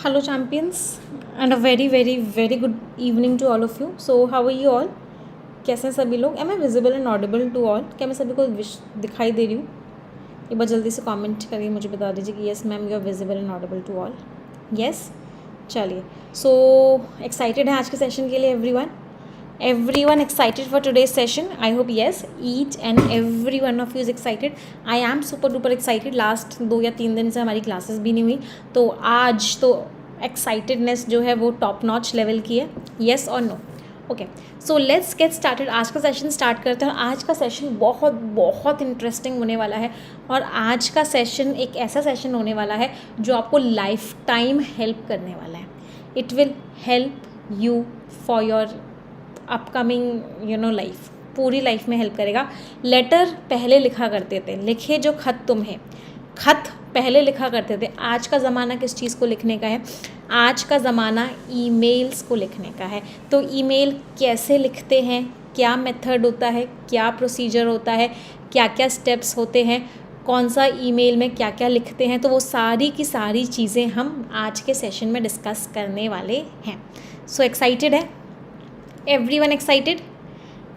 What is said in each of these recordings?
Hello, champions, and a very good evening to all of you. So, how are you all? कैसे हैं सभी लोग? Am I visible and audible to all? क्या मैं सभी को दिखाई दे रही हूँ? एक बार जल्दी से कमेंट करके मुझे बता दीजिए कि yes ma'am, you are visible and audible to all. Yes, चलिए. सो एक्साइटेड है आज के सेशन के लिए everyone excited for today's session? I hope yes, each and every one of you is excited. I am super duper excited. Last 2 या 3 दिन से हमारी क्लासेस भी नहीं हुई, तो आज तो एक्साइटेडनेस जो है वो टॉप नॉच लेवल की है. येस और no? Okay, so let's get started. आज का सेशन स्टार्ट करते हैं. आज का सेशन बहुत इंटरेस्टिंग होने वाला है, और आज का सेशन एक ऐसा सेशन होने वाला है जो आपको लाइफ टाइम हेल्प करने वाला है. It will help you for your upcoming life. पूरी लाइफ में हेल्प करेगा. लेटर पहले लिखा करते थे, लिखे जो खत तुम्हें, खत पहले लिखा करते थे. आज का ज़माना किस चीज़ को लिखने का है? आज का ज़माना ईमेल्स को लिखने का है. तो ईमेल कैसे लिखते हैं, क्या मेथड होता है, क्या प्रोसीजर होता है, क्या क्या स्टेप्स होते हैं, कौन सा ईमेल में क्या क्या लिखते हैं, तो वो सारी की सारी चीज़ें हम आज के सेशन में डिस्कस करने वाले हैं. सो एक्साइटेड है? Everyone excited?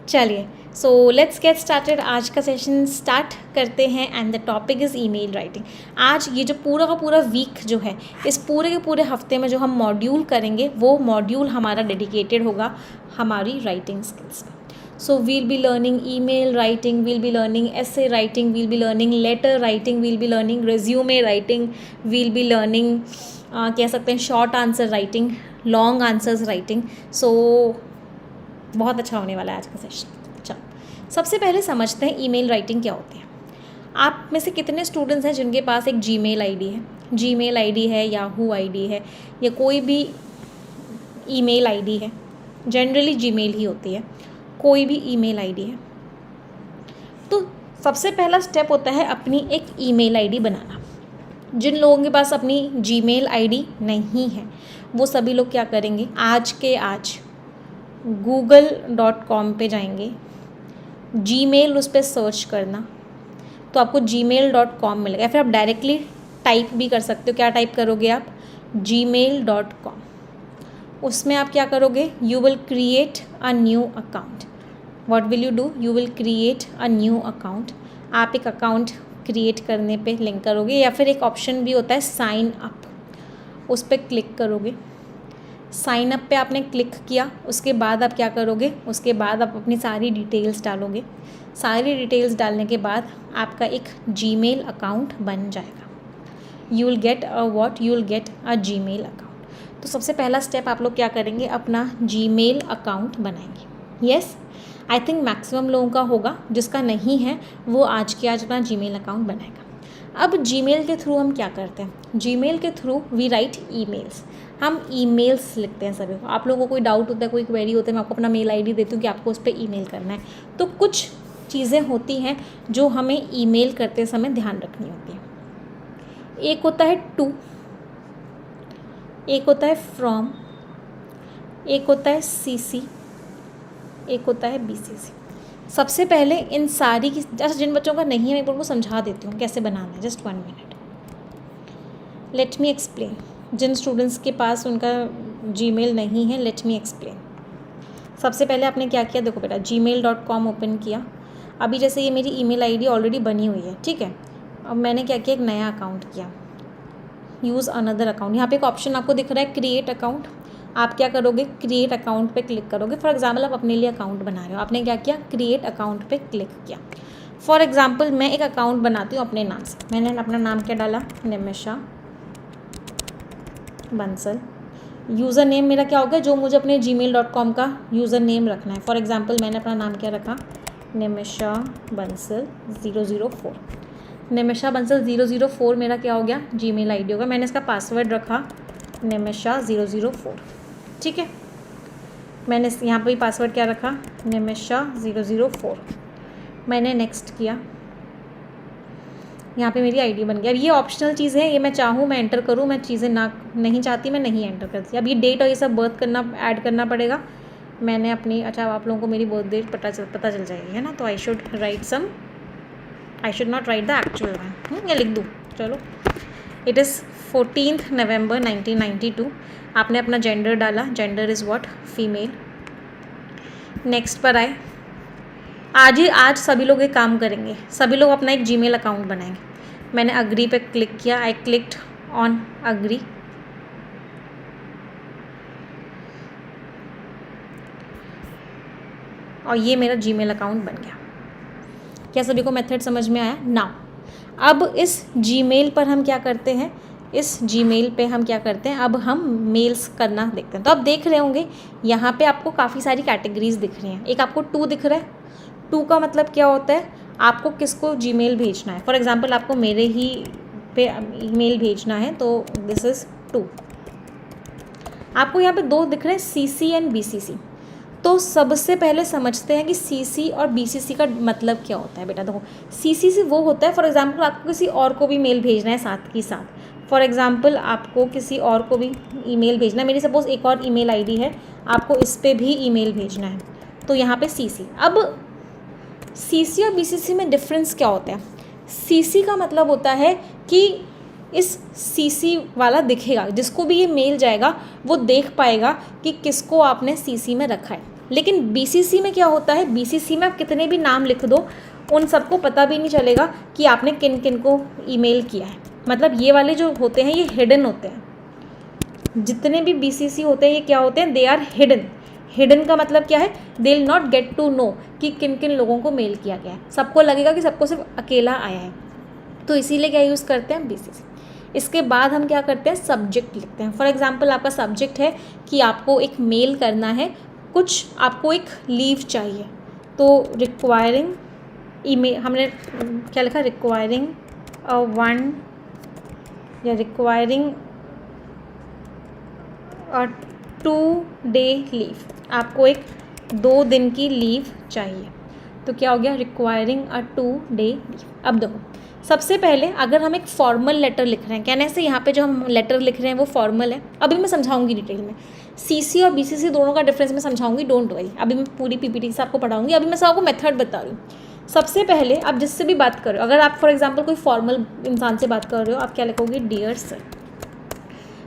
चलिए, सो लेट्स गेट स्टार्टेड. आज का सेशन स्टार्ट करते हैं and the topic is email writing. आज ये जो पूरा का पूरा वीक जो है, इस पूरे के पूरे हफ्ते में जो हम मॉड्यूल करेंगे, वो मॉड्यूल हमारा डेडिकेटेड होगा हमारी राइटिंग स्किल्स पे. So we'll be learning email writing, we'll be learning essay writing, we'll be learning letter writing, we'll be learning resume writing, we'll be learning कह सकते हैं short answer writing, long answers writing. So बहुत अच्छा होने वाला है आज का सेशन. चलो, सबसे पहले समझते हैं ईमेल राइटिंग क्या होती है. आप में से कितने स्टूडेंट्स हैं जिनके पास एक जीमेल आईडी है? जीमेल आईडी है, याहू आईडी है, या कोई भी ईमेल आईडी है. जनरली जीमेल ही होती है, कोई भी ईमेल आईडी है. तो सबसे पहला स्टेप होता है अपनी एक ईमेल आईडी बनाना. जिन लोगों के पास अपनी जीमेल आईडी नहीं है, वो सभी लोग क्या करेंगे, आज के आज google.com पे जाएंगे, जीमेल उस पर सर्च करना, तो आपको gmail.com मिलेगा. फिर आप डायरेक्टली टाइप भी कर सकते हो. क्या टाइप करोगे आप? gmail.com. उसमें आप क्या करोगे? You will create a new account. What will you do? You will create a new account. आप एक अकाउंट क्रिएट करने पे लिंक करोगे, या फिर एक ऑप्शन भी होता है साइन अप, उस पर क्लिक करोगे. साइन अप पे आपने क्लिक किया, उसके बाद आप क्या करोगे? उसके बाद आप अपनी सारी डिटेल्स डालोगे. सारी डिटेल्स डालने के बाद आपका एक जीमेल अकाउंट बन जाएगा. You will get a Gmail account. तो सबसे पहला स्टेप आप लोग क्या करेंगे? अपना जीमेल अकाउंट बनाएंगे. यस, आई थिंक मैक्सिमम लोगों का होगा. जिसका नहीं है वो आज के आज अपना जीमेल अकाउंट बनाएगा. अब जीमेल के थ्रू हम क्या करते हैं? जीमेल के थ्रू वी राइट ईमेल्स. हम ईमेल्स लिखते हैं सभी को. आप लोगों को कोई डाउट होता है, कोई क्वेरी होता है, मैं आपको अपना मेल आईडी देती हूँ कि आपको उस पर ईमेल करना है. तो कुछ चीज़ें होती हैं जो हमें ईमेल करते समय ध्यान रखनी होती है. एक होता है टू, एक होता है फ्रॉम, एक होता है सीसी, एक होता है बीसीसी. सबसे पहले इन सारी की, जैसे जिन बच्चों का नहीं है मैं उनको समझा देती हूँ कैसे बनाना है. Just 1 minute, let me explain. जिन स्टूडेंट्स के पास उनका जीमेल नहीं है, लेट मी एक्सप्लेन. सबसे पहले आपने क्या किया? देखो बेटा, gmail.com ओपन किया. अभी जैसे ये मेरी ईमेल आईडी ऑलरेडी बनी हुई है, ठीक है. अब मैंने क्या किया? एक नया अकाउंट किया. Use another account. यहाँ पे एक ऑप्शन आपको दिख रहा है क्रिएट अकाउंट. आप क्या करोगे? क्रिएट अकाउंट पे क्लिक करोगे. फॉर एग्जांपल आप अपने लिए अकाउंट बना रहे हो, आपने क्या किया? क्रिएट अकाउंट पे क्लिक किया. फॉर एग्जांपल मैं एक अकाउंट बनाती हूँ अपने नाम से. मैंने अपना नाम क्या डाला? निमिषा बंसल. यूज़र नेम मेरा क्या होगा? जो मुझे अपने gmail.com का यूज़र नेम रखना है. फॉर एग्जांपल मैंने अपना नाम क्या रखा? निमिषा बंसल 004. निमिषा बंसल 004 मेरा क्या हो गया? जीमेल आईडी होगा. मैंने इसका पासवर्ड रखा निमिषा 004. ठीक है, मैंने यहाँ पर पासवर्ड क्या रखा? निमिषा 004. मैंने नेक्स्ट किया. यहाँ पे मेरी आईडी बन गया. अब ये ऑप्शनल चीज़ है, ये मैं चाहूँ मैं एंटर करूँ, मैं चीज़ें नहीं चाहती मैं नहीं एंटर करती. अब ये डेट और ये सब बर्थ करना ऐड करना पड़ेगा. मैंने अपनी, अच्छा आप लोगों को मेरी बर्थ डेट पता चल जाएगी, है ना. तो I should not right the actual one. या लिख दूँ? चलो, इट इज़ 14 नवंबर 1992। आपने अपना जेंडर डाला, gender is what, female. Next पर आए, आज सभी लोग एक काम करेंगे, सभी लोग अपना एक जीमेल अकाउंट बनाएंगे। मैंने अग्री पे क्लिक किया, आई क्लिक्ड ऑन अग्री। और ये मेरा जीमेल अकाउंट बन गया। क्या सभी को मेथड समझ में आया? नाउ अब इस जीमेल पर हम क्या करते हैं, इस जीमेल पे हम क्या करते हैं, अब हम मेल्स करना देखते हैं। तो आप देख रहे होंगे यहाँ पे आपको काफ़ी सारी कैटेगरीज दिख रही हैं। एक आपको 2 दिख रहा है, 2 का मतलब क्या होता है, आपको किसको जीमेल भेजना है। फॉर एग्जांपल आपको मेरे ही पे ईमेल भेजना है, तो दिस इज़ 2। आपको यहाँ पे 2 दिख रहे हैं, CC एंड BCC। तो सबसे पहले समझते हैं कि CC और BCC का मतलब क्या होता है। बेटा देखो, CC वो होता है, फॉर एग्जांपल आपको किसी और को भी मेल भेजना है साथ ही साथ। फॉर एग्जांपल आपको किसी और को भी ईमेल भेजना है, मेरी सपोज़ एक और ईमेल आईडी है, आपको इस पर भी ईमेल भेजना है, तो यहाँ पे CC। अब CC और BCC में डिफरेंस क्या होता है? CC का मतलब होता है कि इस CC वाला दिखेगा, जिसको भी ये मेल जाएगा वो देख पाएगा कि किसको आपने CC में रखा है। लेकिन BCC में क्या होता है, BCC में आप कितने भी नाम लिख दो, उन सबको पता भी नहीं चलेगा कि आपने किन किन को ईमेल किया है। मतलब ये वाले जो होते हैं ये हिडन होते हैं। जितने भी BCC होते हैं ये क्या होते हैं, दे आर हिडन। हिडन का मतलब क्या है, they will not get to know कि किन किन लोगों को मेल किया गया है। सबको लगेगा कि सबको सिर्फ अकेला आया है, तो इसीलिए क्या यूज़ करते हैं, BCC। इसके बाद हम क्या करते हैं, सब्जेक्ट लिखते हैं। फॉर एग्जांपल आपका सब्जेक्ट है कि आपको एक मेल करना है, कुछ आपको एक लीव चाहिए, तो रिक्वायरिंग ईमेल, हमने क्या लिखा, रिक्वायरिंग 1 या रिक्वायरिंग 2 डे लीव। आपको एक 2 दिन की लीव चाहिए, तो क्या हो गया, रिक्वायरिंग 2 डे लीव। अब देखो, सबसे पहले अगर हम एक फॉर्मल लेटर लिख रहे हैं, कहने से यहाँ पे जो हम लेटर लिख रहे हैं वो फॉर्मल है। अभी मैं समझाऊंगी डिटेल में, CC और BCC दोनों का डिफरेंस मैं समझाऊंगी, डोंट वरी। अभी मैं पूरी PPT से आपको पढ़ाऊंगी, अभी मैं सब आपको मेथड बता रही हूँ। सबसे पहले आप जिससे भी बात कर रहे हो, अगर आप फॉर एग्जाम्पल कोई फॉर्मल इंसान से बात कर रहे हो, आप क्या लिखोगे, डियर सर।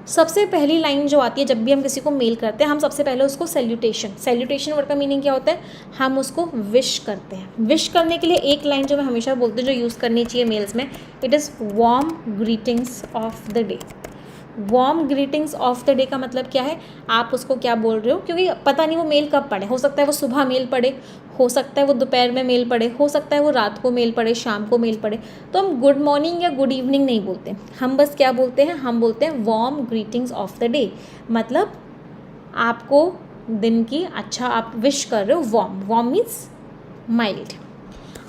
सबसे पहली लाइन जो आती है जब भी हम किसी को मेल करते हैं, हम सबसे पहले उसको सैल्यूटेशन वर्ड का मीनिंग क्या होता है, हम उसको विश करते हैं। विश करने के लिए एक लाइन जो मैं हमेशा बोलती हूँ, जो यूज़ करनी चाहिए मेल्स में, it is warm greetings of the day. Warm greetings of the day का मतलब क्या है, आप उसको क्या बोल रहे हो, क्योंकि पता नहीं वो मेल कब पढ़े, हो सकता है वो सुबह मेल पढ़े, हो सकता है वो दोपहर में मेल पढ़े, हो सकता है वो रात को मेल पढ़े, शाम को मेल पढ़े। तो हम गुड मॉर्निंग या गुड इवनिंग नहीं बोलते, हम बस क्या बोलते हैं, हम बोलते हैं warm greetings of the day. मतलब आपको दिन की अच्छा आप विश कर रहे हो, वार्म मीन्स माइल्ड।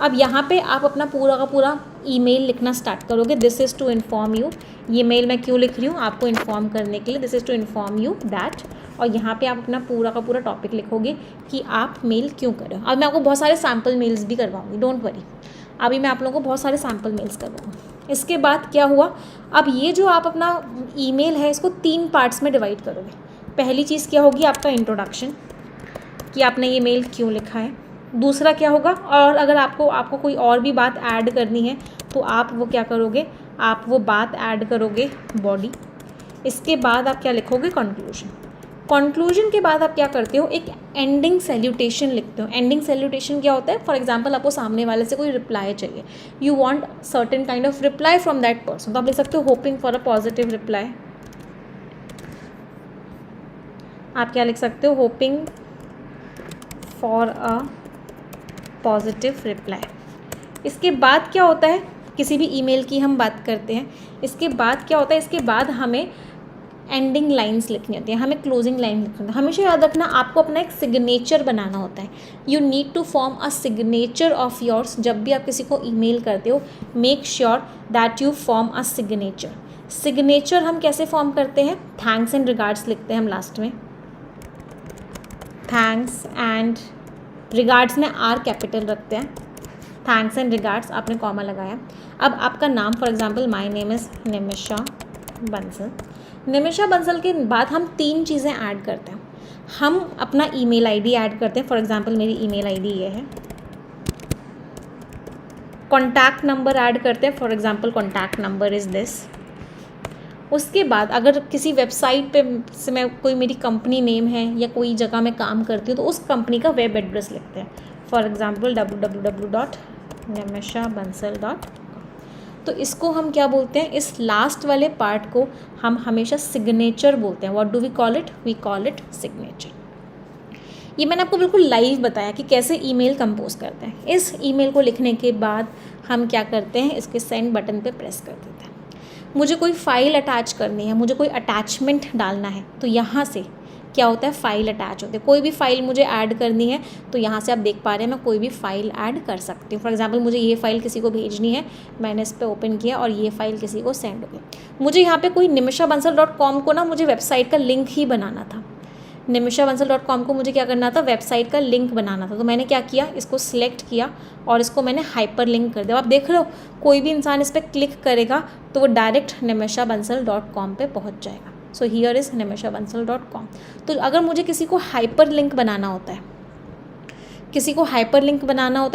अब यहाँ पे आप अपना पूरा का पूरा ईमेल लिखना स्टार्ट करोगे, this is to inform you. ये मेल मैं क्यों लिख रही हूँ, आपको इन्फॉर्म करने के लिए, this is to inform you that. और यहाँ पे आप अपना पूरा का पूरा टॉपिक लिखोगे कि आप मेल क्यों कर रहे हो। अब मैं आपको बहुत सारे सैम्पल मेल्स भी करवाऊँगी, डोंट वरी। अभी मैं आप लोगों को बहुत सारे सैम्पल मेल्स करवाऊँगी। इसके बाद क्या हुआ, अब ये जो आप अपना ईमेल है इसको 3 पार्ट्स में डिवाइड करोगे। पहली चीज़ क्या होगी, आपका इंट्रोडक्शन, कि आपने ये मेल क्यों लिखा है। दूसरा क्या होगा, और अगर आपको कोई और भी बात ऐड करनी है तो आप वो क्या करोगे, आप वो बात ऐड करोगे, बॉडी। इसके बाद आप क्या लिखोगे, कंक्लूजन। कंक्लूजन के बाद आप क्या करते हो, एक एंडिंग सैल्यूटेशन लिखते हो। एंडिंग सैल्यूटेशन क्या होता है, फॉर एग्जांपल आपको सामने वाले से कोई रिप्लाई चाहिए, you want certain kind of reply from that person, तो आप लिख सकते हो hopping for a positive reply. आप क्या लिख सकते हो, hopping for a positive reply. इसके बाद क्या होता है, किसी भी ईमेल की हम बात करते हैं, इसके बाद क्या होता है, इसके बाद हमें एंडिंग लाइंस लिखनी होती है, हमें क्लोजिंग लाइन लिखनी होती है। हमेशा याद रखना, आपको अपना एक सिग्नेचर बनाना होता है। You need to form a signature of yours. जब भी आप किसी को ईमेल करते हो, make sure that you form a signature. Signature हम कैसे फॉर्म करते हैं, थैंक्स एंड रिगार्ड्स लिखते हैं हम लास्ट में, थैंक्स एंड रिगार्ड्स में आर कैपिटल रखते हैं, थैंक्स एंड रिगार्ड्स आपने कॉमा लगाया। अब आपका नाम, for example my name is Nimisha Bansal. Nimisha Bansal के बाद हम 3 चीज़ें ऐड करते हैं। हम अपना ईमेल आईडी ऐड करते हैं, फॉर एग्जांपल मेरी ईमेल आईडी ये है। कॉन्टैक्ट नंबर ऐड करते हैं, for example contact number is this. उसके बाद अगर किसी वेबसाइट पे से मैं कोई मेरी कंपनी नेम है या कोई जगह मैं काम करती हूँ तो उस कंपनी का वेब एड्रेस लिखते हैं। For example www.nimishabansal.com। तो इसको हम क्या बोलते हैं, इस लास्ट वाले पार्ट को हम हमेशा सिग्नेचर बोलते हैं। What do we call it? We call it signature. ये मैंने आपको बिल्कुल लाइव बताया कि कैसे ईमेल कंपोज करते हैं। इस ईमेल को लिखने के बाद हम क्या करते हैं, इसके सेंड बटन पे प्रेस कर देते हैं। मुझे कोई फ़ाइल अटैच करनी है, मुझे कोई अटैचमेंट डालना है, तो यहाँ से क्या होता है, फ़ाइल अटैच होती है। कोई भी फ़ाइल मुझे ऐड करनी है तो यहाँ से आप देख पा रहे हैं मैं कोई भी फ़ाइल ऐड कर सकती हूँ। फॉर एग्जांपल मुझे ये फ़ाइल किसी को भेजनी है, मैंने इस पर ओपन किया और ये फ़ाइल किसी को सेंड हो गई। मुझे यहाँ पे कोई nimishabansal.com को ना मुझे वेबसाइट का लिंक ही बनाना था। nimishabansal.com को मुझे क्या करना था, वेबसाइट का लिंक बनाना था। तो मैंने क्या किया, इसको सिलेक्ट किया और इसको मैंने हाइपर लिंक कर दिया। आप देख रहे हो कोई भी इंसान इस पर क्लिक करेगा तो वो डायरेक्ट nimishabansal.com पे पहुंच जाएगा। So here is nimishabansal.com। तो अगर मुझे किसी को हाइपर लिंक बनाना होता है,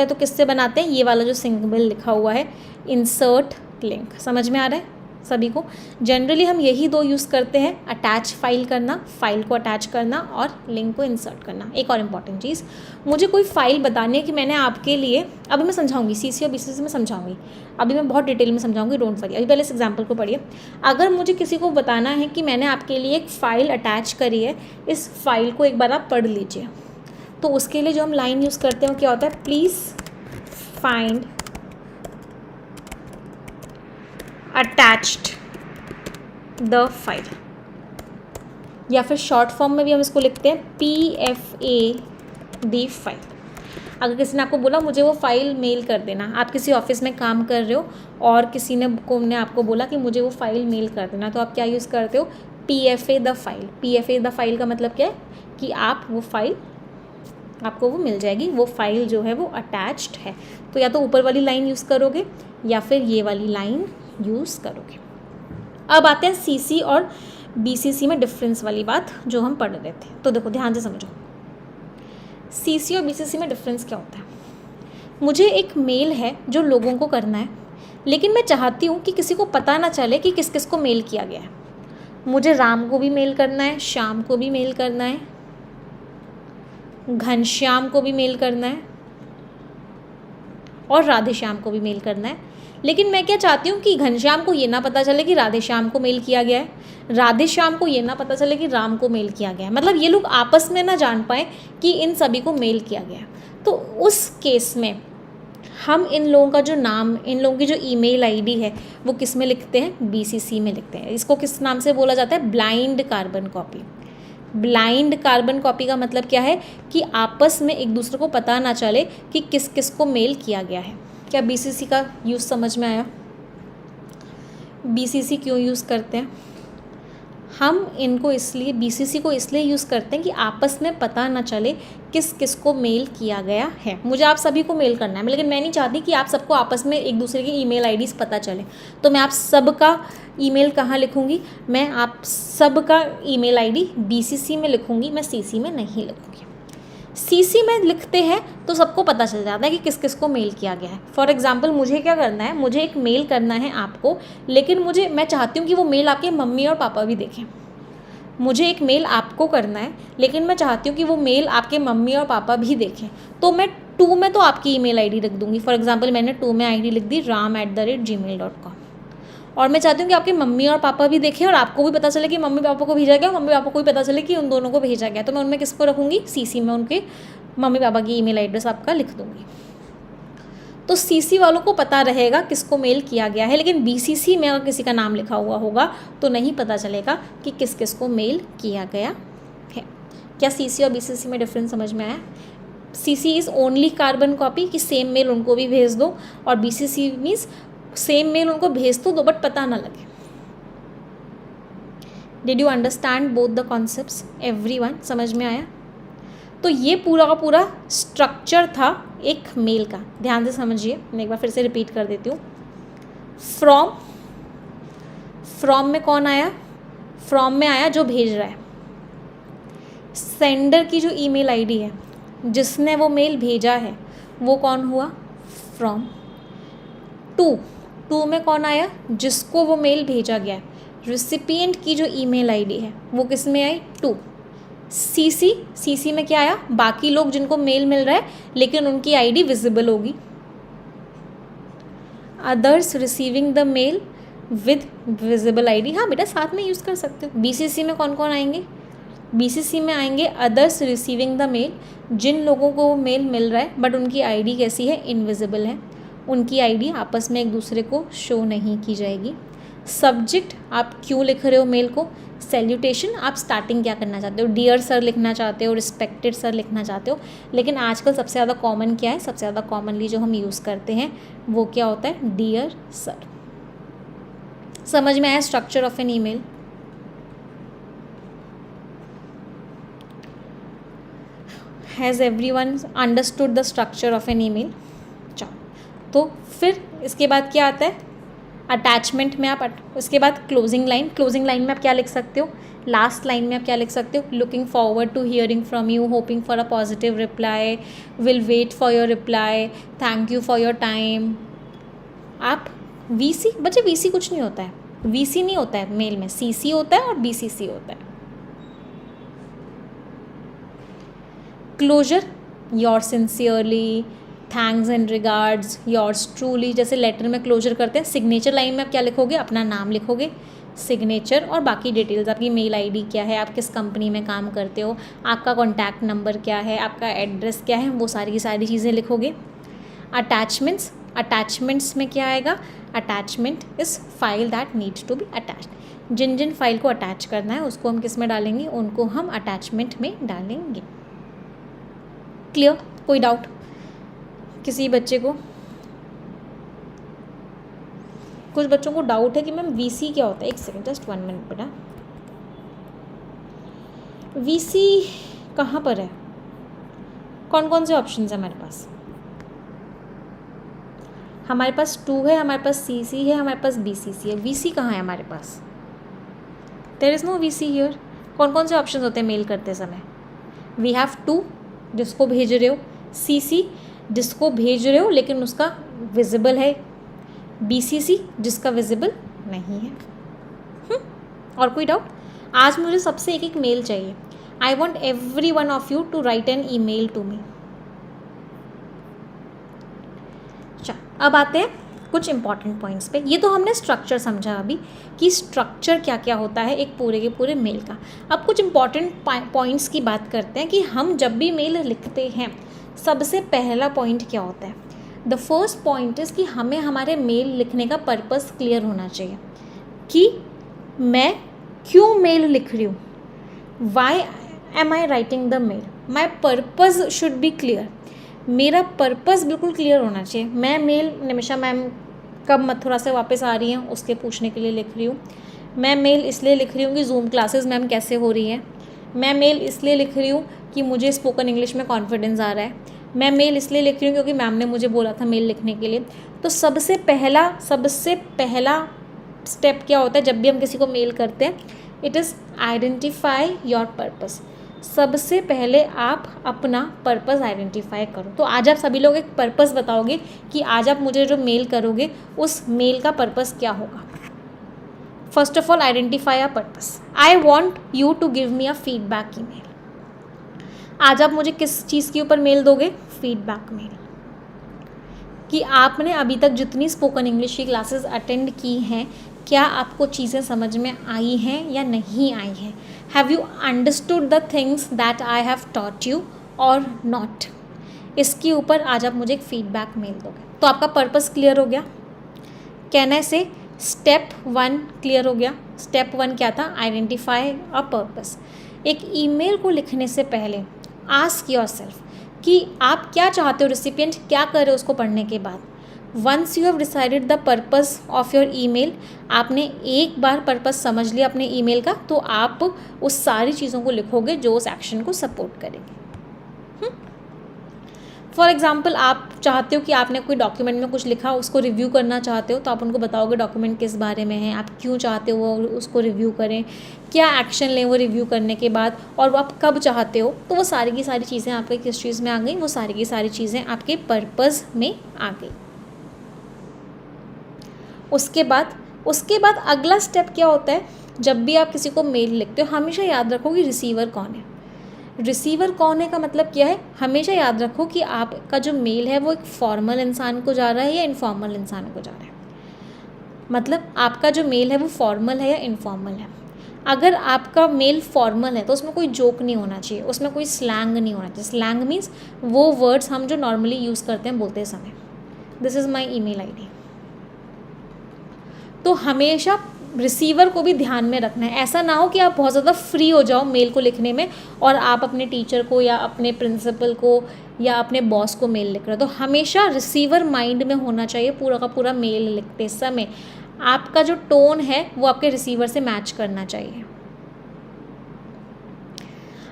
तो किससे बनाते हैं, ये वाला जो सिंबल लिखा हुआ है इंसर्ट लिंक। समझ में आ रहा है सभी को? जनरली हम यही दो यूज़ करते हैं, अटैच फाइल करना, फाइल को अटैच करना और लिंक को इंसर्ट करना। एक और इम्पॉर्टेंट चीज़, मुझे कोई फ़ाइल बतानी है कि मैंने आपके लिए, अभी मैं समझाऊंगी CC और BCC में समझाऊंगी, अभी मैं बहुत डिटेल में समझाऊंगी, डोंट वरी। अभी पहले इस एग्जाम्पल को पढ़िए। अगर मुझे किसी को बताना है कि मैंने आपके लिए एक फ़ाइल अटैच करी है, इस फाइल को एक बार आप पढ़ लीजिए, तो उसके लिए जो हम लाइन यूज़ करते हैं वो क्या होता है, please find attached the file, या फिर शॉर्ट फॉर्म में भी हम इसको लिखते हैं PFAD फाइल। अगर किसी ने आपको बोला मुझे वो फ़ाइल मेल कर देना, आप किसी ऑफिस में काम कर रहे हो और किसी ने आपको बोला कि मुझे वो फ़ाइल मेल कर देना, तो आप क्या यूज़ करते हो, PFA the file. PFA the file का मतलब क्या है कि आप वो फाइल, आपको वो मिल जाएगी, वो फाइल जो है वो अटैच्ड है। तो या तो ऊपर वाली लाइन यूज़ करोगे या फिर ये वाली लाइन यूज़ करोगे। अब आते हैं CC और BCC में डिफरेंस वाली बात जो हम पढ़ रहे थे। तो देखो ध्यान से समझो, CC और BCC में डिफरेंस क्या होता है। मुझे एक मेल है जो लोगों को करना है, लेकिन मैं चाहती हूँ कि किसी को पता ना चले कि किस किस को मेल किया गया है। मुझे राम को भी मेल करना है, श्याम को भी मेल करना है, घनश्याम को भी मेल करना है और राधेश्याम को भी मेल करना है। लेकिन मैं क्या चाहती हूँ कि घनश्याम को ये ना पता चले कि राधेश्याम को मेल किया गया है, राधेश्याम को ये ना पता चले कि राम को मेल किया गया है। मतलब ये लोग आपस में ना जान पाए कि इन सभी को मेल किया गया है। तो उस केस में हम इन लोगों का जो नाम, इन लोगों की जो ईमेल आईडी है वो किस में लिखते हैं, BCC में लिखते हैं। इसको किस नाम से बोला जाता है, blind carbon copy. Blind carbon copy का मतलब क्या है कि आपस में एक दूसरे को पता ना चले कि किस किस को मेल किया गया है। क्या BCC का यूज़ समझ में आया? BCC क्यों यूज़ करते हैं हम इनको, इसलिए BCC को इसलिए यूज़ करते हैं कि आपस में पता ना चले किस किस को मेल किया गया है। मुझे आप सभी को मेल करना है, लेकिन मैं नहीं चाहती कि आप सबको आपस में एक दूसरे की ईमेल आईडीज़ पता चले। तो मैं आप सबका ईमेल कहाँ लिखूँगी, मैं आप सबका ईमेल आईडी BCC में लिखूँगी, मैं CC में नहीं लिखूँगी। CC में लिखते हैं तो सबको पता चल जाता है कि किस किस को मेल किया गया है। फॉर एग्जांपल मुझे क्या करना है, मुझे एक मेल करना है आपको, लेकिन मैं चाहती हूँ कि वो मेल आपके मम्मी और पापा भी देखें। मुझे एक मेल आपको करना है, लेकिन मैं चाहती हूँ कि वो मेल आपके मम्मी और पापा भी देखें। तो मैं 2 में तो आपकी ईमेल आईडी रख दूँगी। फॉर एग्जांपल मैंने 2 में आईडी लिख दी ram@gmail.com, और मैं चाहती हूँ कि आपके मम्मी और पापा भी देखें और आपको भी पता चले कि मम्मी पापा को भेजा गया, मम्मी पापा को भी पता चले कि उन दोनों को भेजा गया। तो मैं उनमें किसको रखूँगी, CC में उनके मम्मी पापा की ईमेल एड्रेस आपका लिख दूँगी। तो CC वालों को पता रहेगा किसको मेल किया गया है, लेकिन BCC में अगर किसी का नाम लिखा हुआ होगा तो नहीं पता चलेगा कि किस किस को मेल किया गया है। क्या CC और BCC में डिफरेंस समझ में आया? CC is only carbon copy, कि सेम मेल उनको भी भेज दो, और BCC मीन्स सेम मेल उनको भेज तो दो बट पता ना लगे। Did you understand both the concepts everyone? समझ में आया? तो ये पूरा का पूरा स्ट्रक्चर था एक मेल का। ध्यान से समझिए, मैं एक बार फिर से रिपीट कर देती हूँ। फ्रॉम में कौन आया, फ्रॉम में आया जो भेज रहा है। सेंडर की जो ईमेल आईडी है, जिसने वो मेल भेजा है, वो कौन हुआ, फ्रॉम। टू में कौन आया, जिसको वो मेल भेजा गया है, रिसिपिएंट की जो ईमेल आईडी है वो किस में आई, टू। सीसी में क्या आया, बाकी लोग जिनको मेल मिल रहा है लेकिन उनकी आईडी विजिबल होगी। Others receiving the mail with visible ID, हाँ बेटा साथ में यूज़ कर सकते हो। बीसीसी में कौन कौन आएंगे, बीसीसी में आएंगे अदर्स रिसीविंग द मेल, जिन लोगों को मेल मिल रहा है बट उनकी आईडी कैसी है, इनविजिबल है, उनकी आईडी आपस में एक दूसरे को शो नहीं की जाएगी। सब्जेक्ट आप क्यों लिख रहे हो मेल को, सैल्यूटेशन, आप स्टार्टिंग क्या करना चाहते हो, डियर सर लिखना चाहते हो, रिस्पेक्टेड सर लिखना चाहते हो, लेकिन आजकल सबसे ज़्यादा कॉमन क्या है, सबसे ज़्यादा कॉमनली जो हम यूज़ करते हैं वो क्या होता है, डियर सर। समझ में आया structure of an email. Has everyone understood the structure of an email. चलो, तो फिर इसके बाद क्या आता है, अटैचमेंट में आप उसके बाद क्लोजिंग लाइन में आप क्या लिख सकते हो, लास्ट लाइन में आप क्या लिख सकते हो, looking forward to hearing from you, hoping for a positive reply, will wait for your reply, thank you for your time. आप वीसी, बच्चे वीसी कुछ नहीं होता है, वीसी नहीं होता है मेल में, सीसी होता है और बीसीसी होता है। Closure, your sincerely, thanks and regards, yours truly, जैसे लेटर में क्लोजर करते हैं। सिग्नेचर लाइन में आप क्या लिखोगे, अपना नाम लिखोगे, सिग्नेचर, और बाकी डिटेल्स, आपकी मेल आईडी क्या है, आप किस कंपनी में काम करते हो, आपका कॉन्टैक्ट नंबर क्या है, आपका एड्रेस क्या है, वो सारी की सारी चीज़ें लिखोगे। अटैचमेंट्स में क्या आएगा, attachment is file that needs to be attached, जिन जिन फाइल को अटैच करना है उसको हम किस में डालेंगे, उनको हम अटैचमेंट में डालेंगे। क्लियर, कोई डाउट किसी बच्चे को? कुछ बच्चों को डाउट है कि मैम वीसी क्या होता है। एक सेकंड, जस्ट 1 मिनट बेटा। वीसी कहाँ पर है, कौन कौन से ऑप्शन है हमारे पास? हमारे पास 2 है, हमारे पास सीसी है, हमारे पास बीसीसी है। वीसी कहाँ है हमारे पास? There is no VC here. कौन कौन से ऑप्शन होते हैं मेल करते समय? वी हैव 2, जिसको भेज रहे हो, सीसी जिसको भेज रहे हो लेकिन उसका विजिबल है, बीसीसी जिसका विजिबल नहीं है। और कोई डाउट? आज मुझे सबसे एक मेल चाहिए। I want every one of you to write an email to me. अच्छा, अब आते हैं कुछ इंपॉर्टेंट पॉइंट्स पे। ये तो हमने स्ट्रक्चर समझा अभी कि स्ट्रक्चर क्या क्या होता है एक पूरे के पूरे मेल का। अब कुछ इंपॉर्टेंट पॉइंट्स की बात करते हैं कि हम जब भी मेल लिखते हैं सबसे पहला पॉइंट क्या होता है। द फर्स्ट पॉइंट इज़ कि हमें हमारे मेल लिखने का पर्पस क्लियर होना चाहिए कि मैं क्यों मेल लिख रही हूँ, why am I writing the mail, my purpose should be clear. मेरा पर्पस बिल्कुल क्लियर होना चाहिए। मैं मेल निमिषा मैम कब मथुरा से वापस आ रही हैं उसके पूछने के लिए लिख रही हूँ। मैं मेल इसलिए लिख रही हूँ कि जूम क्लासेस मैम कैसे हो रही हैं। मैं मेल इसलिए लिख रही हूँ कि मुझे स्पोकन इंग्लिश में कॉन्फिडेंस आ रहा है। मैं मेल इसलिए लिख रही हूँ क्योंकि मैम ने मुझे बोला था मेल लिखने के लिए। तो सबसे पहला स्टेप क्या होता है जब भी हम किसी को मेल करते हैं, it is identify your purpose. सबसे पहले आप अपना पर्पस आइडेंटिफाई करो। तो आज आप सभी लोग एक पर्पस बताओगे कि आज आप मुझे जो मेल करोगे उस मेल का पर्पस क्या होगा। First of all identify a purpose. I want you to give me a feedback email. आज आप मुझे किस चीज़ के ऊपर मेल दोगे? Feedback mail. कि आपने अभी तक जितनी स्पोकन इंग्लिश की क्लासेस अटेंड की हैं, क्या आपको चीज़ें समझ में आई हैं या नहीं आई हैं? Have you understood the things that I have taught you और नॉट? इसके ऊपर आज आप मुझे एक फीडबैक मेल दोगे। तो आपका पर्पस क्लियर हो गया। कहने से स्टेप 1 क्लियर हो गया। स्टेप 1 क्या था? Identify a purpose. एक ईमेल को लिखने से पहले आस्क योरसेल्फ कि आप क्या चाहते हो, रिसिपिएंट क्या कर रहे हो उसको पढ़ने के बाद। Once you have decided the purpose of your email, आपने एक बार पर्पस समझ लिया अपने ईमेल का, तो आप उस सारी चीज़ों को लिखोगे जो उस एक्शन को सपोर्ट करेंगे। फॉर एग्जाम्पल, आप चाहते हो कि आपने कोई डॉक्यूमेंट में कुछ लिखा, उसको रिव्यू करना चाहते हो, तो आप उनको बताओगे डॉक्यूमेंट किस बारे में है, आप क्यों चाहते हो वो उसको रिव्यू करें, क्या एक्शन लें वो रिव्यू करने के बाद, और वो आप कब चाहते हो। तो वो सारी की सारी चीज़ें आपके किस चीज़ में आ गई? वो सारी की सारी चीज़ें आपके पर्पस में आ गई। उसके बाद उसके बाद अगला स्टेप क्या होता है, जब भी आप किसी को मेल लिखते हो हमेशा याद रखो कि रिसीवर कौन है। रिसीवर कौन है का मतलब क्या है, हमेशा याद रखो कि आपका जो मेल है वो एक फॉर्मल इंसान को जा रहा है या इनफॉर्मल इंसान को जा रहा है। मतलब आपका जो मेल है वो फॉर्मल है या इनफॉर्मल है। अगर आपका मेल फॉर्मल है तो उसमें कोई जोक नहीं होना चाहिए, उसमें कोई स्लैंग नहीं होना चाहिए। स्लैंग मीन्स वो वर्ड्स हम जो नॉर्मली यूज़ करते हैं बोलते समय। This is my email ID. तो हमेशा रिसीवर को भी ध्यान में रखना है। ऐसा ना हो कि आप बहुत ज़्यादा फ्री हो जाओ मेल को लिखने में और आप अपने टीचर को या अपने प्रिंसिपल को या अपने बॉस को मेल लिख रहे हो। तो हमेशा रिसीवर माइंड में होना चाहिए पूरा का पूरा मेल लिखते समय। आपका जो टोन है वो आपके रिसीवर से मैच करना चाहिए।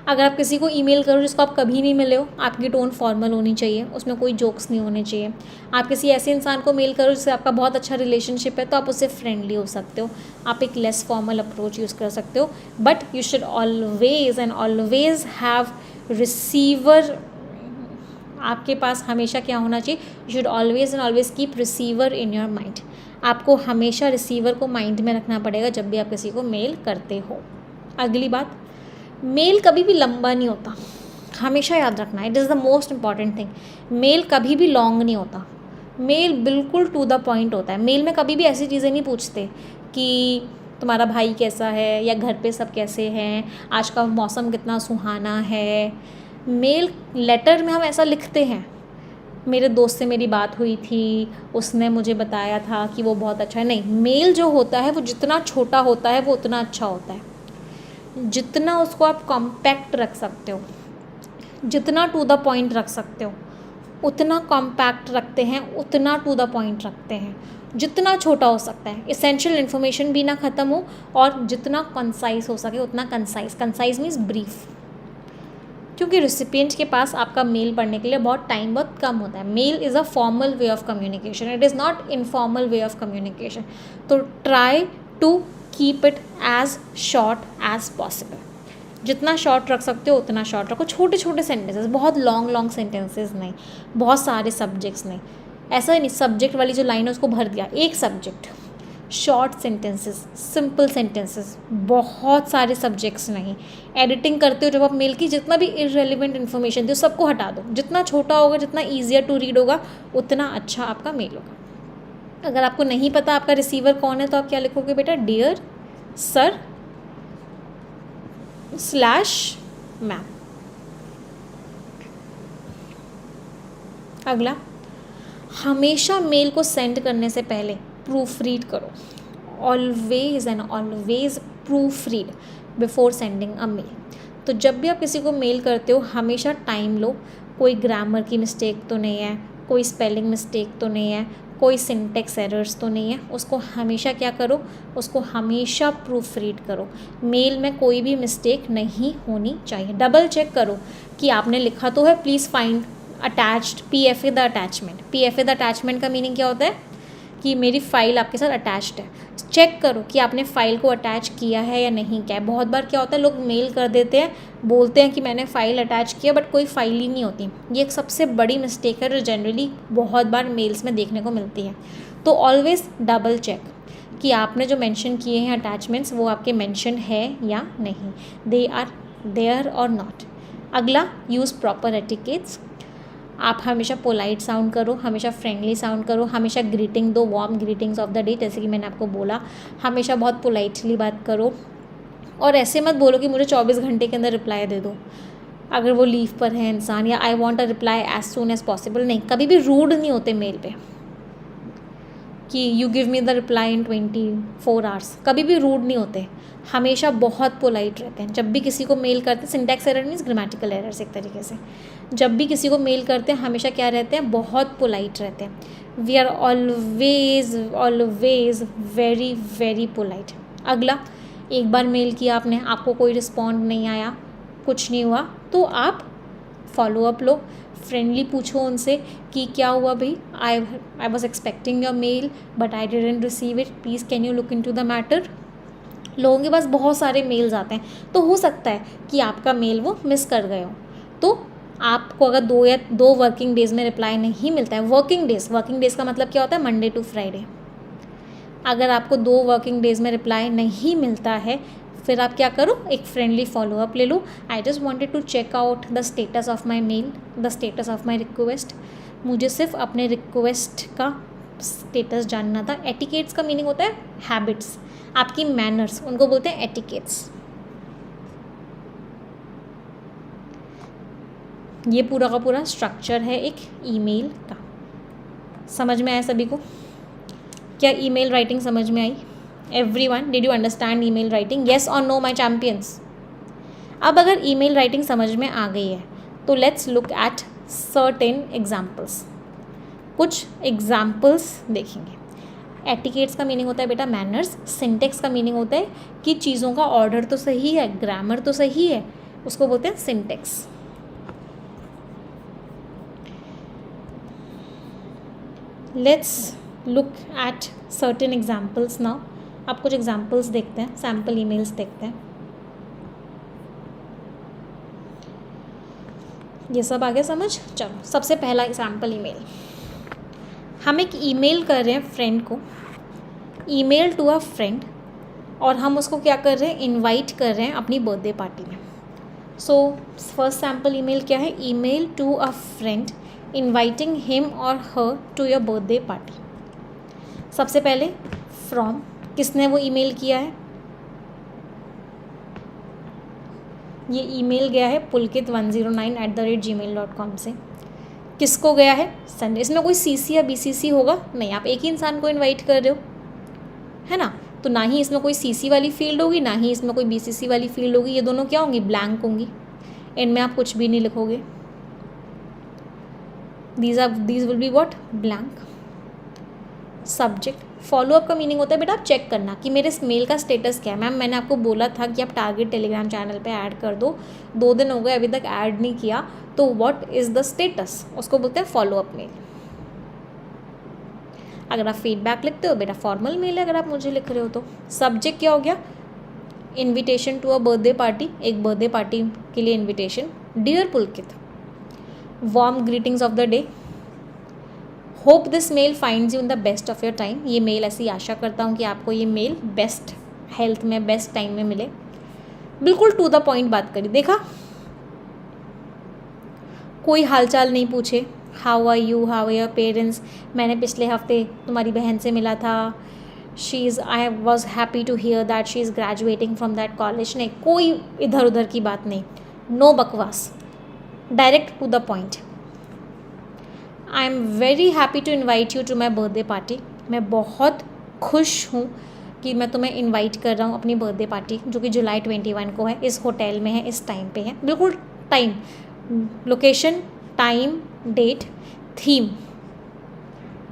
अगर आप किसी को ईमेल करो जिसको आप कभी नहीं मिले हो, आपकी टोन फॉर्मल होनी चाहिए, उसमें कोई जोक्स नहीं होने चाहिए। आप किसी ऐसे इंसान को मेल करो जिससे आपका बहुत अच्छा रिलेशनशिप है तो आप उससे फ्रेंडली हो सकते हो, आप एक लेस फॉर्मल अप्रोच यूज़ कर सकते हो। But you should always and always have receiver. आपके पास हमेशा क्या होना चाहिए, you should always and always keep receiver in your mind. आपको हमेशा रिसीवर को माइंड में रखना पड़ेगा जब भी आप किसी को मेल करते हो। अगली बात, मेल कभी भी लंबा नहीं होता, हमेशा याद रखना, it is the most important thing. Mail कभी भी लॉन्ग नहीं होता, मेल बिल्कुल टू द पॉइंट होता है। मेल में कभी भी ऐसी चीज़ें नहीं पूछते कि तुम्हारा भाई कैसा है या घर पे सब कैसे हैं, आज का मौसम कितना सुहाना है। मेल लेटर में हम ऐसा लिखते हैं, मेरे दोस्त से मेरी बात हुई थी, उसने मुझे बताया था कि वो बहुत अच्छा है। नहीं, मेल जो होता है वो जितना छोटा होता है वो उतना अच्छा होता है। जितना उसको आप कॉम्पैक्ट रख सकते हो, जितना टू द पॉइंट रख सकते हो उतना कॉम्पैक्ट रखते हैं, उतना टू द पॉइंट रखते हैं। जितना छोटा हो सकता है, इसेंशियल इन्फॉर्मेशन भी ना ख़त्म हो, और जितना कंसाइज हो सके उतना कंसाइज। कंसाइज मीन्स ब्रीफ, क्योंकि रिसिपिएंट के पास आपका मेल पढ़ने के लिए बहुत टाइम बहुत कम होता है। Mail is a formal way of communication, it is not informal way of communication. तो try to keep it as short as possible. जितना शॉर्ट रख सकते हो उतना शॉर्ट रखो। छोटे छोटे सेंटेंसेस, बहुत लॉन्ग सेंटेंसेस नहीं, बहुत सारे सब्जेक्ट्स नहीं। ऐसा नहीं सब्जेक्ट वाली जो लाइन है उसको भर दिया, एक subject. Short sentences, simple sentences, बहुत सारे सब्जेक्ट्स नहीं। एडिटिंग करते हो जब आप मेल की, जितना भी इररेलेवेंट इन्फॉर्मेशन थी सबको हटा दो। जितना छोटा होगा, जितना ईजियर टू रीड होगा, उतना अच्छा आपका मेल होगा। अगर आपको नहीं पता आपका रिसीवर कौन है तो आप क्या लिखोगे बेटा, डियर सर / मैम। अगला, हमेशा मेल को सेंड करने से पहले प्रूफ रीड करो। Always and always proofread before sending a mail. तो जब भी आप किसी को मेल करते हो हमेशा टाइम लो, कोई ग्रामर की मिस्टेक तो नहीं है, कोई स्पेलिंग मिस्टेक तो नहीं है, कोई सिंटेक्स एरर्स तो नहीं है। उसको हमेशा क्या करो, उसको हमेशा प्रूफ रीड करो। मेल में कोई भी मिस्टेक नहीं होनी चाहिए। डबल चेक करो कि आपने लिखा तो है, please find attached PFA the attachment. PFA the attachment का मीनिंग क्या होता है कि मेरी फ़ाइल आपके साथ अटैच्ड है। चेक करो कि आपने फ़ाइल को अटैच किया है या नहीं किया है। बहुत बार क्या होता है, लोग मेल कर देते हैं, बोलते हैं कि मैंने फ़ाइल अटैच किया, बट कोई फ़ाइल ही नहीं होती। ये एक सबसे बड़ी मिस्टेक है जो जनरली बहुत बार मेल्स में देखने को मिलती है। तो ऑलवेज़ डबल चेक कि आपने जो मेंशन किए हैं अटैचमेंट्स वो आपके मेंशन है या नहीं, दे आर देयर और नॉट। अगला, यूज़ प्रॉपर एटिकेट्स। आप हमेशा पोलाइट साउंड करो, हमेशा फ्रेंडली साउंड करो, हमेशा ग्रीटिंग दो, warm greetings of the day, जैसे कि मैंने आपको बोला। हमेशा बहुत पोलाइटली बात करो, और ऐसे मत बोलो कि मुझे 24 घंटे के अंदर रिप्लाई दे दो अगर वो लीव पर है इंसान, या I want a reply as soon as possible. नहीं, कभी भी रूड नहीं होते मेल पे कि you give me the reply in 24 hours, कभी भी रूड नहीं होते। हमेशा बहुत पोलाइट रहते हैं। जब भी किसी को मेल करते हैं, syntax error means grammatical errors एक तरीके से, जब भी किसी को मेल करते हैं हमेशा क्या रहते हैं, बहुत पोलाइट रहते हैं। We are always always very very polite. अगला, एक बार मेल किया आपने, आपको कोई रिस्पॉन्ड नहीं आया, कुछ नहीं हुआ, तो आप फॉलो अप लो, फ्रेंडली पूछो उनसे कि क्या हुआ भाई, I was expecting your mail but I didn't receive it, please can you look into the matter. लोगों के पास बहुत सारे मेल्स आते हैं, तो हो सकता है कि आपका मेल वो मिस कर गए हो। तो आपको अगर 2 वर्किंग डेज़ में रिप्लाई नहीं मिलता है, वर्किंग डेज़ का मतलब क्या होता है, मंडे टू फ्राइडे। अगर आपको 2 वर्किंग डेज़ में रिप्लाई नहीं मिलता है, फिर आप क्या करो, एक फ्रेंडली फॉलोअप ले लो. I just wanted to check out the status of my mail, the status of my request. मुझे सिर्फ अपने रिक्वेस्ट का स्टेटस जानना था. एटिकेट्स का मीनिंग होता है हैबिट्स, आपकी मैनर्स, उनको बोलते हैं एटिकेट्स. ये पूरा का पूरा स्ट्रक्चर है एक ईमेल का. समझ में आया सभी को? क्या ईमेल राइटिंग समझ में आई? Everyone, did you understand email writing? Yes और नो माय चैम्पियंस? अब अगर ईमेल राइटिंग समझ में आ गई है तो let's look at certain examples. कुछ एग्जाम्पल्स देखेंगे. एटिकेट्स का मीनिंग होता है बेटा मैनर्स. सिंटेक्स का मीनिंग होता है कि चीज़ों का ऑर्डर तो सही है, ग्रामर तो सही है, उसको बोलते हैं syntax. Let's look at certain examples now. आप कुछ एग्जाम्पल्स देखते हैं, सैम्पल ईमेल्स देखते हैं. ये सब आ गया समझ? चलो, सबसे पहला सैम्पल ईमेल. हम एक ईमेल कर रहे हैं फ्रेंड को, ईमेल टू अ फ्रेंड, और हम उसको क्या कर रहे हैं, इनवाइट कर रहे हैं अपनी बर्थडे पार्टी में. सो फर्स्ट सैम्पल ईमेल क्या है, email to a friend inviting him और her to your birthday party. सबसे पहले फ्रॉम, किसने वो ईमेल किया है? ये ईमेल गया है pulkit109@gmail.com से. किसको गया है? संडे. इसमें कोई सीसी या बीसीसी होगा नहीं, आप एक ही इंसान को इनवाइट कर रहे हो, है ना. तो ना ही इसमें कोई सीसी वाली फील्ड होगी, ना ही इसमें कोई बीसीसी वाली फील्ड होगी. ये दोनों क्या होंगी? ब्लैंक होंगी. इनमें आप कुछ भी नहीं लिखोगे. these will be what? blank. Subject. Follow up का मीनिंग होता है बेटा आप चेक करना कि मेरे इस मेल का स्टेटस क्या है. मैम मैंने आपको बोला था कि आप टारगेट टेलीग्राम चैनल पे ऐड कर दो, 2 दिन हो गए अभी तक ऐड नहीं किया, तो व्हाट इज़ द स्टेटस, उसको बोलते हैं फॉलोअप मेल. अगर आप फीडबैक लिखते हो बेटा फॉर्मल मेल है, अगर आप मुझे लिख रहे हो तो. सब्जेक्ट क्या हो गया? Invitation to a birthday party, एक बर्थडे पार्टी के लिए invitation. Dear Pulkit, warm greetings of the day, hope this mail finds you in the best of your time. ये मेल ऐसी आशा करता हूँ कि आपको ये मेल बेस्ट हेल्थ में, बेस्ट टाइम में मिले. बिल्कुल टू द पॉइंट बात करी. देखा, कोई हालचाल नहीं पूछे. How are you, how are your parents, मैंने पिछले हफ्ते तुम्हारी बहन से मिला था, I was happy to hear that she is graduating from that college. नहीं, कोई इधर उधर की बात नहीं, नो बकवास, direct to the point. I am very happy to invite you to my birthday party. मैं बहुत खुश हूँ कि मैं तुम्हें इन्वाइट कर रहा हूँ अपनी बर्थडे पार्टी, जो कि जुलाई 21 को है, इस होटल में है, इस टाइम पे है. बिल्कुल time, location, time, date, theme.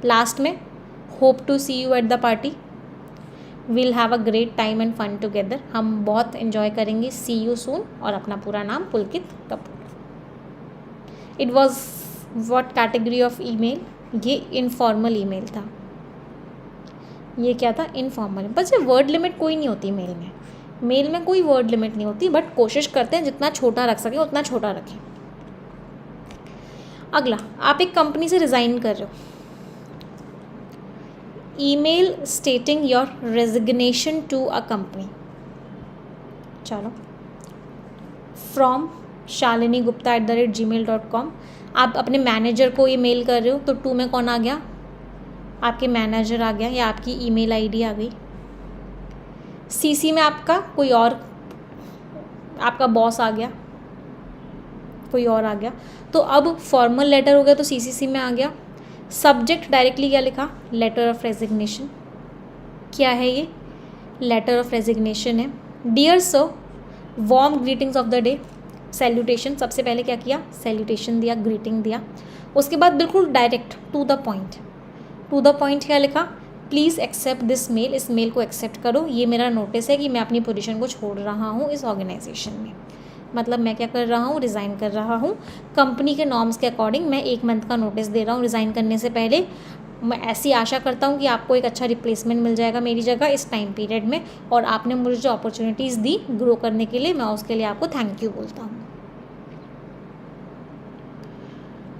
Last में hope to see you at the party, we'll have a great time and fun together. हम बहुत इन्जॉय करेंगे. See you soon. और अपना पूरा नाम Pulkit Kapoor. It was what category of email? ये informal email था. ये क्या था? इनफॉर्मल. बस ये वर्ड लिमिट कोई नहीं होती मेल में. मेल में कोई वर्ड लिमिट नहीं होती, बट कोशिश करते हैं जितना छोटा रख सकें उतना छोटा रखें. अगला, आप एक कंपनी से रिज़ाइन कर रहे हो. Email stating your resignation to a company. चलो, फ्रॉम shalini@gmail.com. आप अपने मैनेजर को ईमेल कर रहे हो, तो टू में कौन आ गया? आपके मैनेजर आ गया, या आपकी ईमेल आईडी आ गई. सीसी में आपका कोई और, आपका बॉस आ गया, कोई और आ गया. तो अब फॉर्मल लेटर हो गया तो सीसीसी में आ गया. सब्जेक्ट डायरेक्टली क्या लिखा? Letter of resignation. क्या है ये? लेटर ऑफ रेजिग्नेशन है. Dear sir, warm greetings of the day. Salutation. सबसे पहले क्या किया? सैल्यूटेशन दिया, ग्रीटिंग दिया. उसके बाद बिल्कुल direct to the point. To the point क्या लिखा? Please accept this mail. इस मेल को एक्सेप्ट करो. ये मेरा नोटिस है कि मैं अपनी पोजीशन को छोड़ रहा हूँ इस ऑर्गेनाइजेशन में. मतलब मैं क्या कर रहा हूँ? रिज़ाइन कर रहा हूँ. कंपनी के नॉर्म्स के अकॉर्डिंग मैं 1 मंथ का नोटिस दे रहा हूँ रिज़ाइन करने से पहले. मैं ऐसी आशा करता हूँ कि आपको एक अच्छा रिप्लेसमेंट मिल जाएगा मेरी जगह इस टाइम पीरियड में, और आपने मुझे जो अपॉर्चुनिटीज़ दी ग्रो करने के लिए, मैं उसके लिए आपको थैंक यू बोलता हूँ.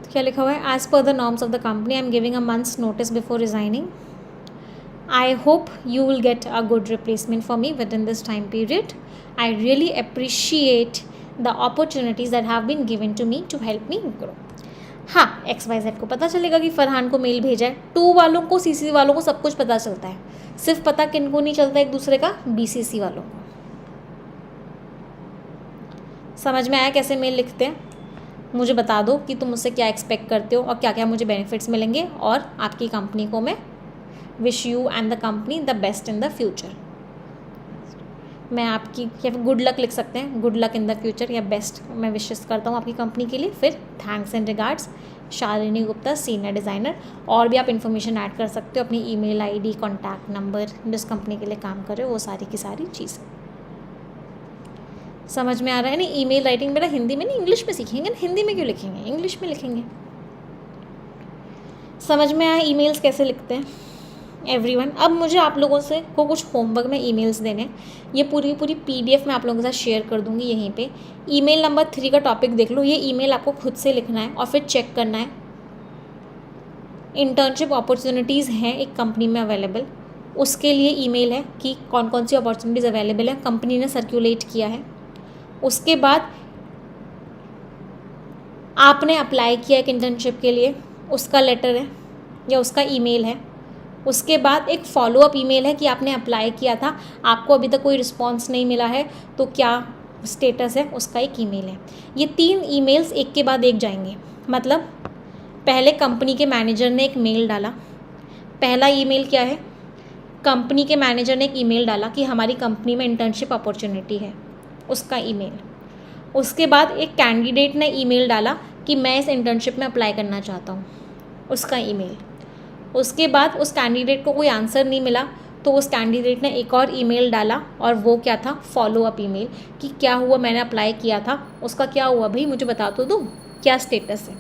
तो क्या लिखा हुआ है? As per the norms of the company I am giving a month's notice before resigning. I hope you will get a good replacement for me within this time period. I really appreciate the opportunities that have been given to me to help me grow. हाँ, XYZ को पता चलेगा कि फरहान को mail भेजा है. 2 वालों को, CC वालों को सब कुछ पता चलता है. सिर्फ पता किन को नहीं चलता एक दूसरे का? BCC वालों को. समझ में आया कैसे मेल लिखते हैं? मुझे बता दो कि तुम मुझसे क्या एक्सपेक्ट करते हो और क्या क्या मुझे बेनिफिट्स मिलेंगे, और आपकी कंपनी को मैं wish you and the company the best in the future. मैं आपकी, या फिर गुड लक लिख सकते हैं, good luck in the future, या बेस्ट मैं विशेस करता हूँ आपकी कंपनी के लिए. फिर thanks and regards, Shalini Gupta, senior designer. और भी आप इन्फॉर्मेशन ऐड कर सकते हो, अपनी ईमेल आईडी, कॉन्टैक्ट नंबर, जिस कंपनी के लिए काम कर रहे हो, वो सारी की सारी चीज़ें. समझ में आ रहा है? नहीं, ईमेल राइटिंग मेरा हिंदी में नहीं, इंग्लिश में सीखेंगे ना. हिंदी में क्यों लिखेंगे, इंग्लिश में लिखेंगे. समझ में आया ईमेल्स कैसे लिखते हैं एवरीवन? अब मुझे आप लोगों से को कुछ होमवर्क में ईमेल्स देने हैं. ये पूरी PDF मैं आप लोगों के साथ शेयर कर दूंगी यहीं पे. ईमेल नंबर 3 का टॉपिक देख लो. ये ईमेल आपको खुद से लिखना है और फिर चेक करना है. इंटर्नशिप अपॉर्चुनिटीज़ हैं एक कंपनी में अवेलेबल, उसके लिए ईमेल है कि कौन कौन सी अपॉर्चुनिटीज़ अवेलेबल है, कंपनी ने सर्कुलेट किया है. उसके बाद आपने अप्लाई किया एक इंटर्नशिप के लिए, उसका लेटर है या उसका ईमेल है. उसके बाद एक फॉलोअप ईमेल है कि आपने अप्लाई किया था, आपको अभी तक कोई रिस्पांस नहीं मिला है, तो क्या स्टेटस है, उसका एक ईमेल है. ये 3 ईमेल्स एक के बाद एक जाएंगे. मतलब पहले कंपनी के मैनेजर ने एक मेल डाला. पहला ईमेल क्या है? कंपनी के मैनेजर ने एक ईमेल डाला कि हमारी कंपनी में इंटर्नशिप अपॉर्चुनिटी है, उसका ईमेल. उसके बाद एक कैंडिडेट ने ईमेल डाला कि मैं इस इंटर्नशिप में अप्लाई करना चाहता हूँ, उसका ईमेल. उसके बाद उस कैंडिडेट को कोई आंसर नहीं मिला, तो उस कैंडिडेट ने एक और ईमेल डाला, और वो क्या था? फॉलोअप ईमेल कि क्या हुआ, मैंने अप्लाई किया था, उसका क्या हुआ भाई, मुझे बता तो दो क्या स्टेटस है.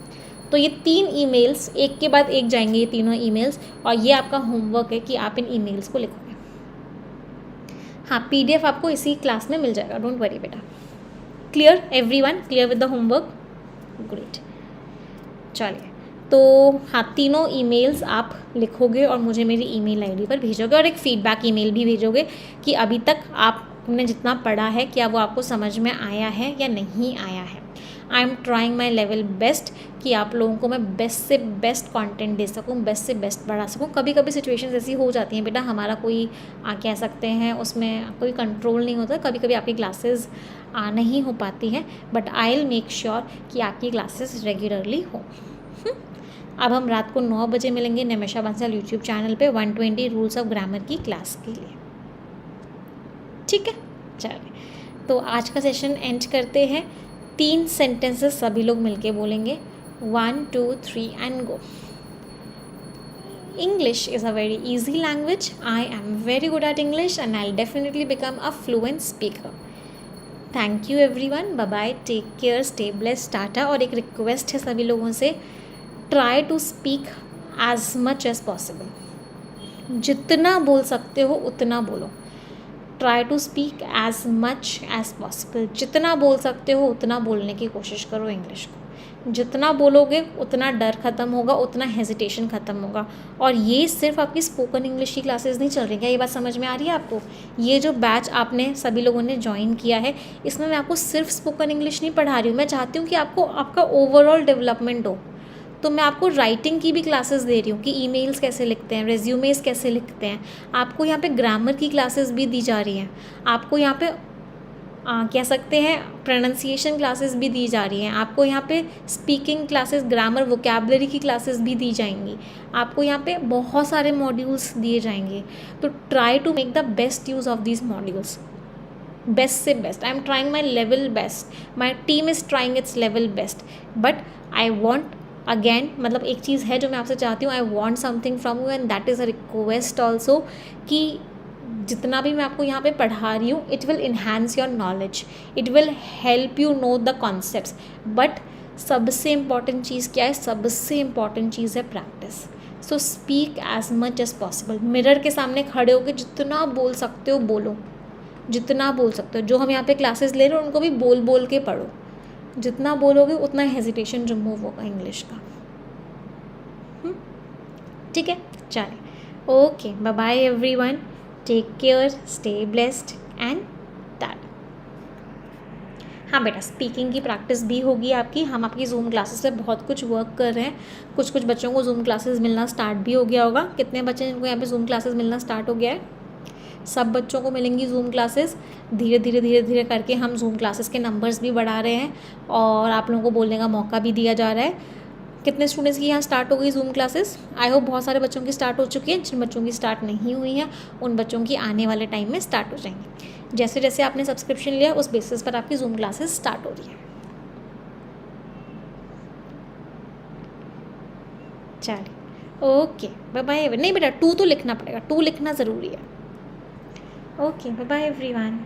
तो ये 3 ईमेल्स एक के बाद एक जाएंगे, ये तीनों ईमेल्स. और ये आपका होमवर्क है कि आप इन ईमेल्स को लिखोगे. हाँ, PDF आपको इसी क्लास में मिल जाएगा, डोंट वरी बेटा. Clear everyone? Clear with the homework? Great. चलिए, तो हाँ, तीनों ईमेल्स आप लिखोगे और मुझे मेरी ईमेल आईडी पर भेजोगे, और एक फ़ीडबैक ईमेल भी भेजोगे कि अभी तक आपने जितना पढ़ा है क्या वो आपको समझ में आया है या नहीं आया है. आई am trying my level best कि आप लोगों को मैं बेस्ट से बेस्ट कंटेंट दे सकूँ, बेस्ट से बेस्ट पढ़ा सकूँ. कभी कभी सिचुएशंस ऐसी हो जाती हैं बेटा, हमारा कोई कह सकते हैं उसमें कोई कंट्रोल नहीं होता. कभी कभी आपकी क्लासेस नहीं हो पाती हैं, but I will make sure कि आपकी क्लासेस रेगुलरली हो. अब हम रात को 9 बजे मिलेंगे निमिषा बंसल यूट्यूब चैनल पे 120 रूल्स ऑफ ग्रामर की क्लास के लिए. ठीक है, चलिए, तो आज का सेशन एंड करते हैं. 3 सेंटेंसेस सभी लोग मिलके बोलेंगे. 1 2 3 and go. English is a very easy language. I am very good at English and I'll definitely become a fluent speaker. Thank you everyone. Bye bye. Take care. Stay blessed. Tata. और एक request है सभी लोगों से, try to speak as much as possible. जितना बोल सकते हो उतना बोलो. Try to speak as much as possible. जितना बोल सकते हो उतना बोलने की कोशिश करो इंग्लिश को. जितना बोलोगे उतना डर ख़त्म होगा, उतना हेजिटेशन ख़त्म होगा. और ये सिर्फ आपकी स्पोकन इंग्लिश की क्लासेस नहीं चल रही. क्या ये बात समझ में आ रही है आपको? ये जो बैच आपने सभी लोगों ने ज्वाइन किया है, इसमें मैं आपको सिर्फ स्पोकन इंग्लिश नहीं पढ़ा रही हूँ. मैं चाहती हूँ कि आपको आपका ओवरऑल डेवलपमेंट हो. तो मैं आपको राइटिंग की भी क्लासेस दे रही हूँ कि ईमेल्स कैसे लिखते हैं, रेज्यूमेस कैसे लिखते हैं. आपको यहाँ पे ग्रामर की क्लासेस भी दी जा रही हैं. आपको यहाँ पे कह सकते हैं प्रोनाउंसिएशन क्लासेस भी दी जा रही हैं. आपको यहाँ पे स्पीकिंग क्लासेस, ग्रामर, वोकैबुलरी की क्लासेस भी दी जाएंगी. आपको यहाँ पे बहुत सारे मॉड्यूल्स दिए जाएंगे. तो try to make the best use of these modules. Best से best. I am trying my level best. My team is trying its level best. But I want again, मतलब एक चीज़ है जो मैं आपसे चाहती हूँ, I want something from you and that is a request also कि जितना भी मैं आपको यहाँ पे पढ़ा रही हूँ, it will enhance your knowledge, it will help you know the concepts. But सबसे इम्पॉर्टेंट चीज़ क्या है? सबसे इम्पॉर्टेंट चीज़ है practice. So speak as much as possible. Mirror के सामने खड़े होकर जितना बोल सकते हो बोलो, जितना बोल सकते हो. जो हम यहाँ पे क्लासेस ले रहे हो उनको भी बोल बोल के पढ़ो. जितना बोलोगे उतना हेजिटेशन रिमूव होगा इंग्लिश का. ठीक है, चलिए, okay, bye bye everyone, take care, stay blessed and that. हाँ बेटा, स्पीकिंग की प्रैक्टिस भी होगी आपकी। हम आपकी जूम क्लासेस पे बहुत कुछ वर्क कर रहे हैं। कुछ कुछ बच्चों को जूम क्लासेस मिलना स्टार्ट भी हो गया होगा। कितने बच्चे जिनको यहाँ पे जूम क्लासेस मिलना स्टार्ट हो गया है? सब बच्चों को मिलेंगी जूम क्लासेस। धीरे धीरे धीरे धीरे करके हम जूम क्लासेस के नंबर्स भी बढ़ा रहे हैं और आप लोगों को बोलने का मौका भी दिया जा रहा है। कितने स्टूडेंट्स की यहाँ स्टार्ट हो गई जूम क्लासेस? आई होप बहुत सारे बच्चों की स्टार्ट हो चुकी है। जिन बच्चों की स्टार्ट नहीं हुई है उन बच्चों की आने वाले टाइम में स्टार्ट हो जाएंगी। जैसे जैसे आपने सब्सक्रिप्शन लिया उस बेसिस पर आपकी जूम क्लासेस स्टार्ट हो रही है। चलिए, ओके, बाय बाय। नहीं बेटा, 2 तो लिखना पड़ेगा, 2 लिखना ज़रूरी है। Okay, bye bye everyone.